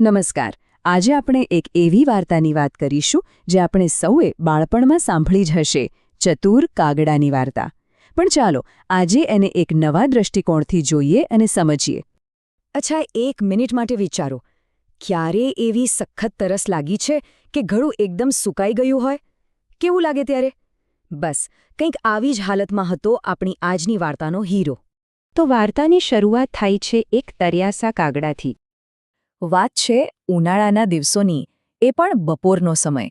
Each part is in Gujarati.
નમસ્કાર. આજે આપણે એક એવી વાર્તાની વાત કરીશું જે આપણે સૌએ બાળપણમાં સાંભળી જ હશે, ચતુર કાગડાની વાર્તા. પણ ચાલો આજે એને એક નવા દૃષ્ટિકોણથી જોઈએ અને સમજીએ. અચ્છા, એક મિનિટ માટે વિચારો. ક્યારે એવી સખત તરસ લાગી છે કે ગળું એકદમ સુકાઈ ગયું હોય? કેવું લાગે ત્યારે? બસ કંઈક આવી જ હાલતમાં હતો આપણી આજની વાર્તાનો હીરો. તો વાર્તાની શરૂઆત થાય છે એક તરિયાસા કાગડાથી. વાત છે ઉનાળાના દિવસોની, એ પણ બપોરનો સમય.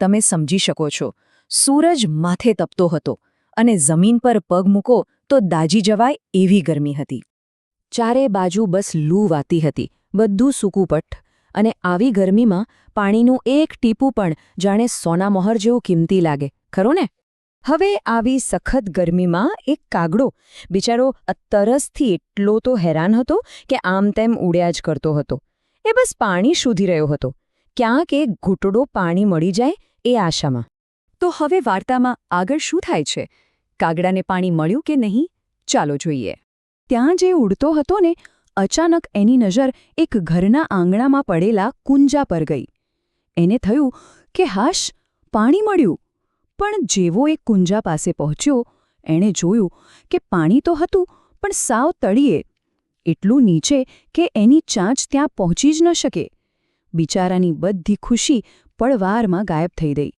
તમે સમજી શકો છો, સૂરજ માથે તપતો હતો અને જમીન પર પગ મૂકો તો દાજી જવાય એવી ગરમી હતી. ચારે બાજુ બસ લૂ વાતી હતી, બધું સૂકું પઠ, અને આવી ગરમીમાં પાણીનું એક ટીપું પણ જાણે સોનામહોર જેવું કિંમતી લાગે, ખરું ને? હવે આવી સખત ગરમીમાં એક કાગડો બિચારો તરસથી એટલો તો હેરાન હતો કે આમ તેમ ઉડ્યા જ કરતો હતો. એ બસ પાણી શોધી રહ્યો હતો, ક્યાંક એક ઘૂંટડો પાણી મળી જાય એ આશામાં. તો હવે વાર્તામાં આગળ શું થાય છે? કાગડાને પાણી મળ્યું કે નહીં? ચાલો જોઈએ. ત્યાં જે ઉડતો હતો ને, અચાનક એની નજર એક ઘરના આંગણામાં પડેલા કુંજા પર ગઈ. એને થયું કે હાશ, પાણી મળ્યું. પણ જેવો એ કુંજા પાસે પહોંચ્યો, એણે જોયું કે પાણી તો હતું પણ સાવ તળિયે, એટલું નીચે કે એની ચાંચ ત્યાં પહોંચી જ ન શકે. બિચારાની બધી ખુશી પળવારમાં ગાયબ થઈ ગઈ.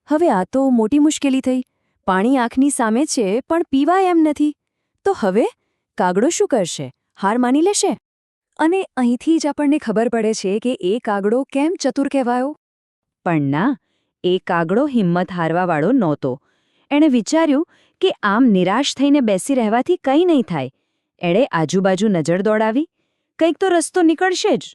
હવે આ તો મોટી મુશ્કેલી થઈ. પાણી આંખની સામે છે પણ પીવાય એમ નથી. તો હવે કાગડો શું કરશે? હાર માની લેશે? અને અહીંથી જ આપણને ખબર પડે છે કે એ કાગડો કેમ ચતુર કહેવાયો. પણ ના, એ કાગડો હિંમત હારવાવાળો નહોતો. એણે વિચાર્યું કે આમ નિરાશ થઈને બેસી રહેવાથી કંઈ નહીં થાય. એણે આજુબાજુ નજર દોડાવી, કંઈક તો રસ્તો નીકળશે જ.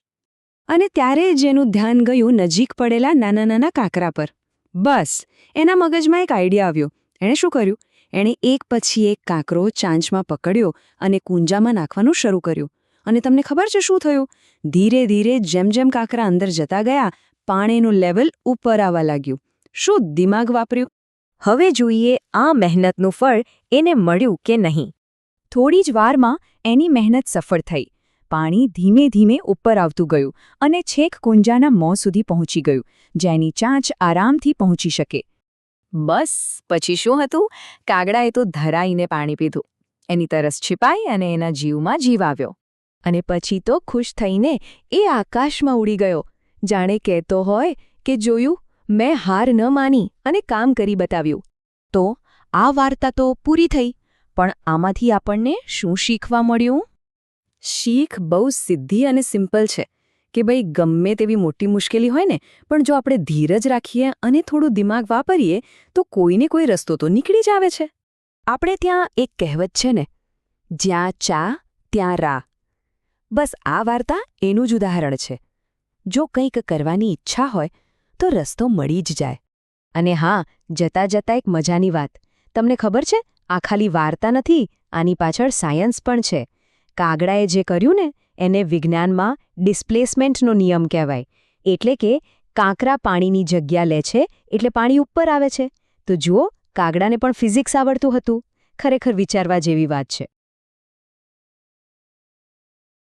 અને ત્યારે જ એનું ધ્યાન ગયું નજીક પડેલા નાના નાના કાંકરા પર. બસ એના મગજમાં એક આઈડિયા આવ્યો. એણે શું કર્યું? એણે એક પછી એક કાંકરો ચાંચમાં પકડ્યો અને કુંજામાં નાખવાનું શરૂ કર્યું. અને તમને ખબર છે શું થયું? ધીરે ધીરે જેમ જેમ કાંકરા અંદર જતા ગયા, પાણીનું લેવલ ઉપર આવવા લાગ્યું. શું દિમાગ વાપર્યું! હવે જોઈએ આ મહેનતનું ફળ એને મળ્યું કે નહીં. થોડી જ વારમાં એની મહેનત સફળ થઈ. પાણી ધીમે ધીમે ઉપર આવતું ગયું અને છેક કુંજાના મોં સુધી પહોંચી ગયું, જેની ચાંચ આરામથી પહોંચી શકે. બસ પછી શું હતું? કાગડાએ તો ધરાઈને પાણી પીધું. એની તરસ છિપાઈ અને એના જીવમાં જીવ આવ્યો. અને પછી તો ખુશ થઈને એ આકાશમાં ઉડી ગયો, જાણે કહેતો હોય કે જોયું, મેં હાર ન માની અને કામ કરી બતાવ્યું. તો આ વાર્તા તો પૂરી થઈ. પણ આમાંથી આપણને શું શીખવા મળ્યું? શીખ બહુ સીધી અને સિમ્પલ છે કે ભાઈ, ગમે તેવી મોટી મુશ્કેલી હોય ને, પણ જો આપણે ધીરજ રાખીએ અને થોડું દિમાગ વાપરીએ તો કોઈને કોઈ રસ્તો તો નીકળી જ આવે છે. આપણે ત્યાં એક કહેવત છે ને, જ્યાં ચા ત્યાં રા. બસ આ વાર્તા એનું જ ઉદાહરણ છે. જો કંઈક કરવાની ઈચ્છા હોય તો રસ્તો મળી જ જાય. અને હા, જતાં જતાં એક મજાની વાત. તમને ખબર છે, આ ખાલી વાર્તા નથી, આની પાછળ સાયન્સ પણ છે. કાગડાએ જે કર્યું ને, એને વિજ્ઞાનમાં ડિસ્પ્લેસમેન્ટનો નિયમ કહેવાય. એટલે કે કાંકરા પાણીની જગ્યા લે છે એટલે પાણી ઉપર આવે છે. તો જુઓ, કાગડાને પણ ફિઝિક્સ આવડતું હતું. ખરેખર વિચારવા જેવી વાત છે.